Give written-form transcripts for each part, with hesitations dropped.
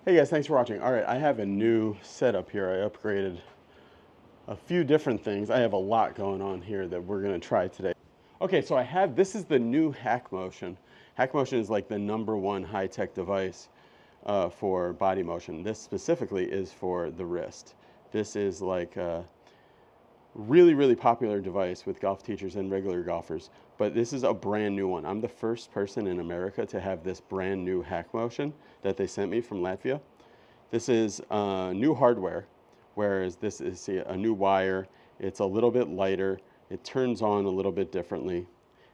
Hey guys, thanks for watching. All right, I have a new setup here. I upgraded a few different things. I have a lot going on here that we're gonna try today. Okay, so this is the new HackMotion. HackMotion is like the #1 high-tech device for body motion. This specifically is for the wrist. This is like a really, really popular device with golf teachers and regular golfers, but this is a brand new one. I'm the first person in America to have this brand new HackMotion that they sent me from Latvia. This is new hardware, whereas this is a new wire. It's a little bit lighter. It turns on a little bit differently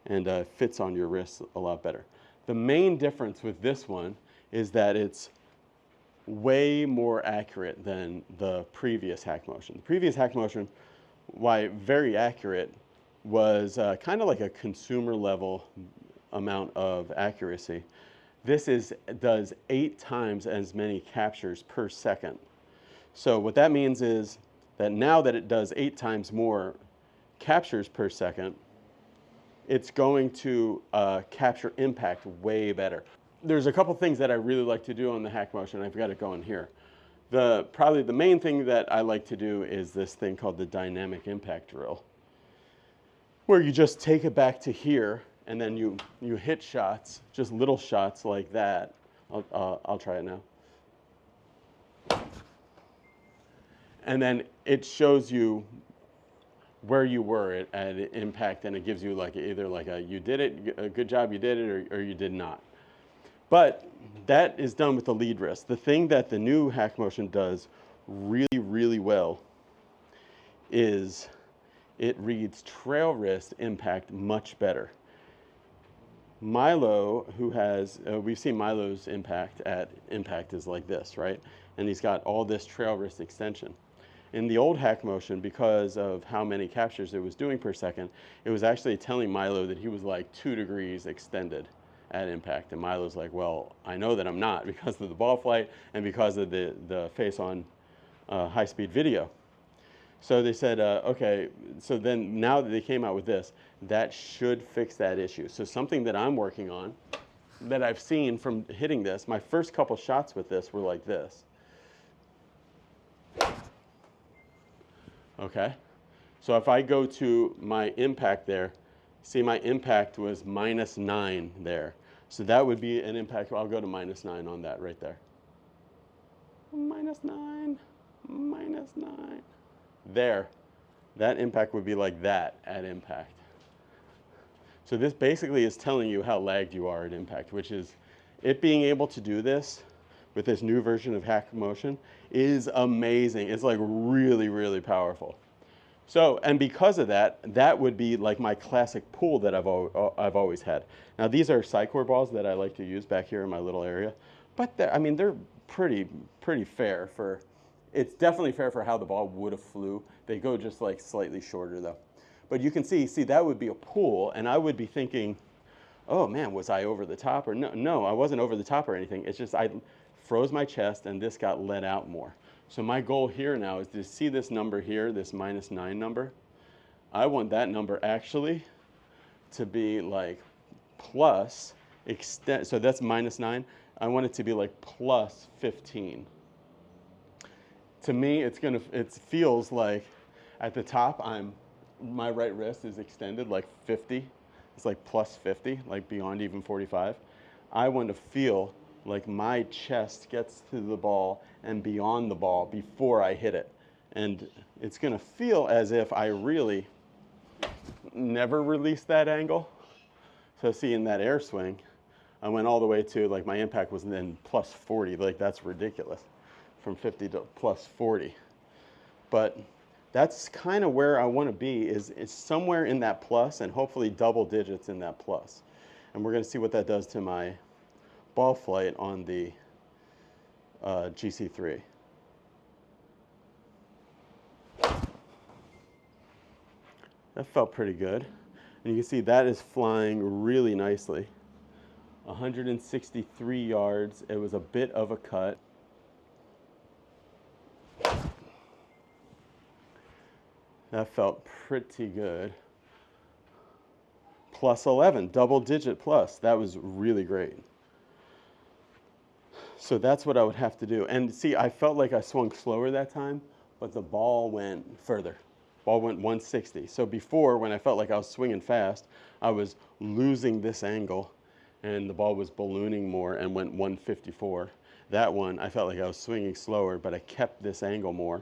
and fits on your wrist a lot better. The main difference with this one is that it's way more accurate than the previous HackMotion. The previous HackMotion, why very accurate, was kind of like a consumer level amount of accuracy. This does 8 times as many captures per second. So what that means is that now that it does 8 times more captures per second, it's going to capture impact way better. There's a couple things that I really like to do on the HackMotion. I've got it going here. Probably the main thing that I like to do is this thing called the dynamic impact drill, where you just take it back to here and then you hit shots, just little shots like that. I'll try it now. And then it shows you where you were at impact, and it gives you like either like you did it, a good job, you did it, or you did not. But that is done with the lead wrist. The thing that the new HackMotion does really, really well is it reads trail wrist impact much better. Milo, who has, we've seen Milo's impact at impact is like this, right? And he's got all this trail wrist extension. In the old HackMotion, because of how many captures it was doing per second, it was actually telling Milo that he was like 2 degrees extended at impact. And Milo's like, well, I know that I'm not because of the ball flight and because of the face-on high-speed video. So they said, okay, so then now that they came out with this, that should fix that issue. So something that I'm working on that I've seen from hitting this, my first couple shots with this were like this. Okay, so if I go to my impact there, see my impact was -9 there. So that would be an impact, I'll go to -9 on that right there. -9, -9. There, that impact would be like that at impact. So this basically is telling you how lagged you are at impact, which is, it being able to do this with this new version of HackMotion is amazing. It's like really, really powerful. So, and because of that, that would be like my classic pool that I've always had. Now these are Psycor balls that I like to use back here in my little area, but I mean, they're pretty fair for, it's definitely fair for how the ball would have flew. They go just like slightly shorter though. But you can see that would be a pool, and I would be thinking, oh man, was I over the top? Or no, I wasn't over the top or anything. It's just I froze my chest and this got let out more. So my goal here now is to see this number here, this -9 number. I want that number actually to be like plus extend, so that's -9. I want it to be like +15. To me, it feels like at the top, my right wrist is extended like 50. It's like +50, like beyond even 45. I want to feel like my chest gets to the ball and beyond the ball before I hit it. And it's gonna feel as if I really never released that angle. So see, in that air swing, I went all the way to, like my impact was then +40, like that's ridiculous, from 50 to +40. But that's kind of where I wanna be, is somewhere in that plus and hopefully double digits in that plus. And we're gonna see what that does to my ball flight on the GC3. That felt pretty good. And you can see that is flying really nicely. 163 yards. It was a bit of a cut. That felt pretty good. +11, double digit plus. That was really great. So that's what I would have to do. And see, I felt like I swung slower that time, but the ball went further. Ball went 160. So before, when I felt like I was swinging fast, I was losing this angle, and the ball was ballooning more and went 154. That one, I felt like I was swinging slower, but I kept this angle more,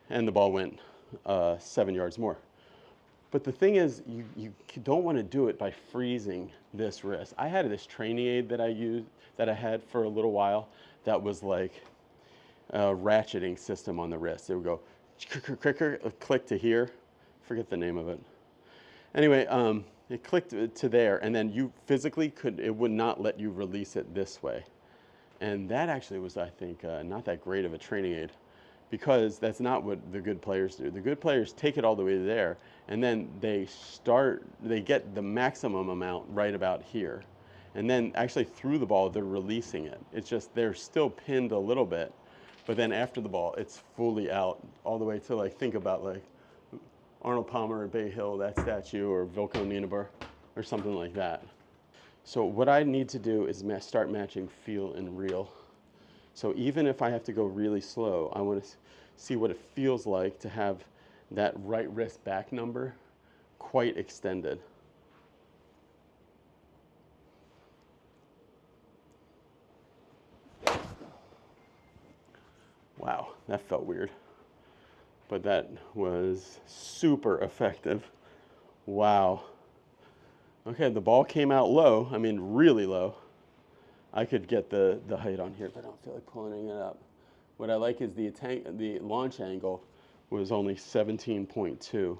and the ball went 7 yards more. But the thing is, you don't want to do it by freezing this wrist. I had this training aid that I had for a little while that was like a ratcheting system on the wrist. It would go click to here. Forget the name of it. Anyway, it clicked to there, and then you physically it would not let you release it this way. And that actually was, I think, not that great of a training aid, because that's not what the good players do. The good players take it all the way there, and then they get the maximum amount right about here. And then actually through the ball, they're releasing it. It's just they're still pinned a little bit, but then after the ball, it's fully out all the way to, like, think about like Arnold Palmer or Bay Hill, that statue, or Vilko Nienaber, or something like that. So what I need to do is start matching feel and real. So even if I have to go really slow, I want to see what it feels like to have that right wrist back number quite extended. Wow, that felt weird. But that was super effective. Wow. Okay, the ball came out low, I mean really low. I could get the height on here, but I don't feel like pulling it up. What I like is the launch angle was only 17.2,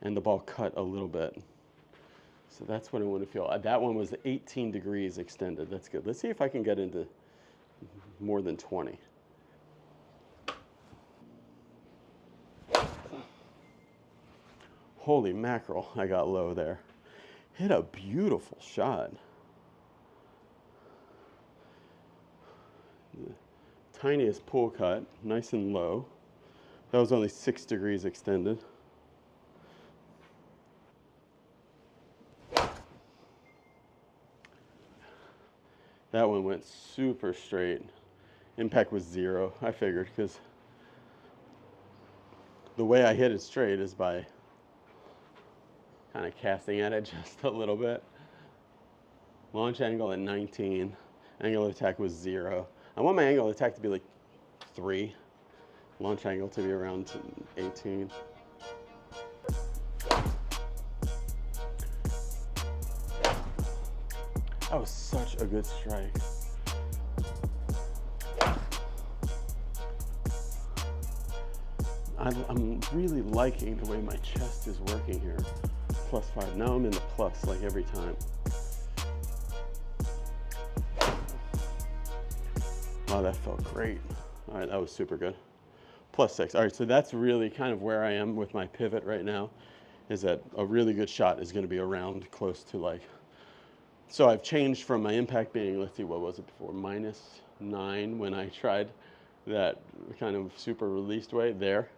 and the ball cut a little bit. So that's what I want to feel. That one was 18 degrees extended. That's good. Let's see if I can get into more than 20. Holy mackerel, I got low there. Hit a beautiful shot. The tiniest pull cut, nice and low. That was only 6 degrees extended. That one went super straight. Impact was 0, I figured, because the way I hit it straight is by kind of casting at it just a little bit. Launch angle at 19. Angle of attack was 0. I want my angle of attack to be like 3. Launch angle to be around 18. That was such a good strike. I'm really liking the way my chest is working here. +5. Now I'm in the plus like every time. Wow, that felt great. All right, that was super good. +6. All right, so that's really kind of where I am with my pivot right now, is that a really good shot is going to be around close to like, so I've changed from my impact being, let's see, what was it before? -9 when I tried that kind of super released way there.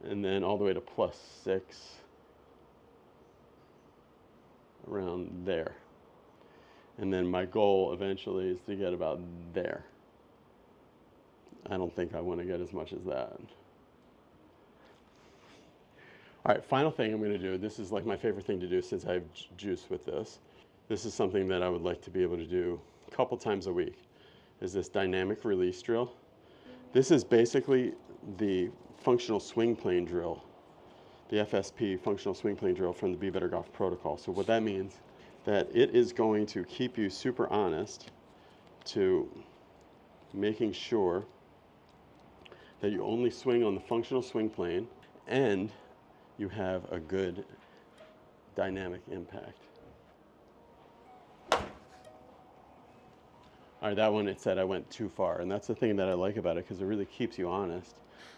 And then all the way to +6 around there. And then my goal eventually is to get about there. I don't think I want to get as much as that. All right, final thing I'm going to do. This is like my favorite thing to do since I have juice with this. This is something that I would like to be able to do a couple times a week, is this dynamic release drill. This is basically the functional swing plane drill, the FSP functional swing plane drill from the Be Better Golf protocol. So what that means, that it is going to keep you super honest to making sure that you only swing on the functional swing plane and you have a good dynamic impact. All right, that one, it said I went too far, and that's the thing that I like about it, because it really keeps you honest.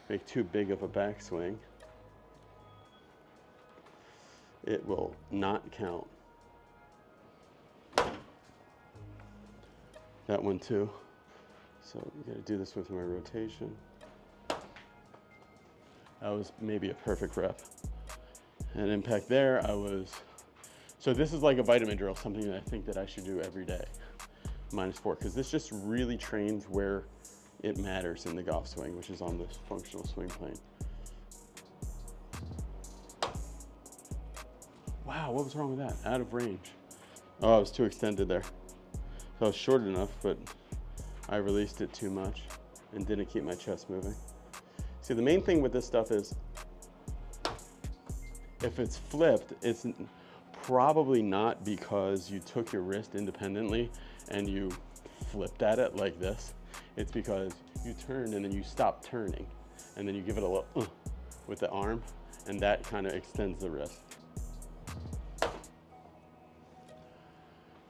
Make too big of a backswing, it will not count. That one too. So you gotta do this with my rotation. That was maybe a perfect rep. And impact there, I was So this is like a vitamin drill, something that I think that I should do every day, -4, because this just really trains where it matters in the golf swing, which is on this functional swing plane. Wow, what was wrong with that? Out of range. Oh, I was too extended there. So I was short enough, but I released it too much and didn't keep my chest moving. See, the main thing with this stuff is if it's flipped, it's probably not because you took your wrist independently and you flipped at it like this. It's because you turned and then you stop turning and then you give it a little with the arm, and that kind of extends the wrist.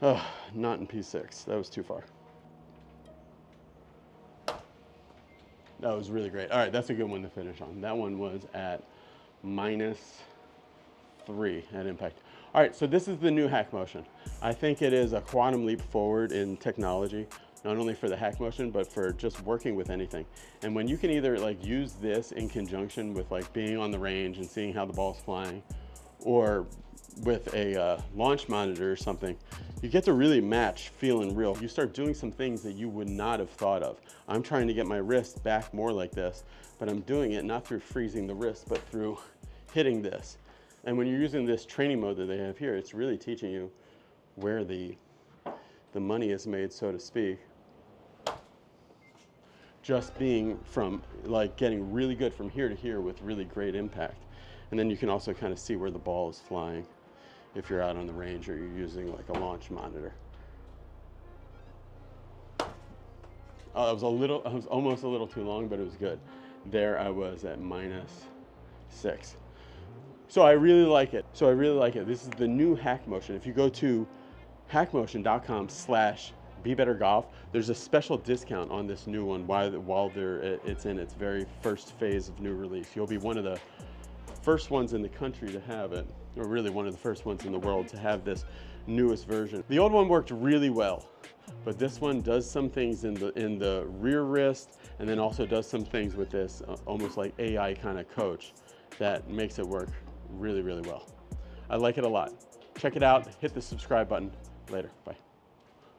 Oh, not in P6. That was too far. That was really great. All right, that's a good one to finish on. That one was at -3 at impact. All right, so this is the new HackMotion. I think it is a quantum leap forward in technology, not only for the HackMotion, but for just working with anything. And when you can either like use this in conjunction with like being on the range and seeing how the ball's flying, or with a launch monitor or something, you get to really match feeling real. You start doing some things that you would not have thought of. I'm trying to get my wrist back more like this, but I'm doing it not through freezing the wrist, but through hitting this. And when you're using this training mode that they have here, it's really teaching you where the money is made, so to speak. Just being from like getting really good from here to here with really great impact. And then you can also kind of see where the ball is flying if you're out on the range or you're using like a launch monitor. Oh, I was almost a little too long, but it was good. There I was at -6. So I really like it. This is the new HackMotion. If you go to hackmotion.com/BeBetterGolf, there's a special discount on this new one while it's in its very first phase of new release. You'll be one of the first ones in the country to have it, or really one of the first ones in the world to have this newest version. The old one worked really well, but this one does some things in the rear wrist, and then also does some things with this almost like AI kind of coach that makes it work really, really well. I like it a lot. Check it out, hit the subscribe button. Later, bye.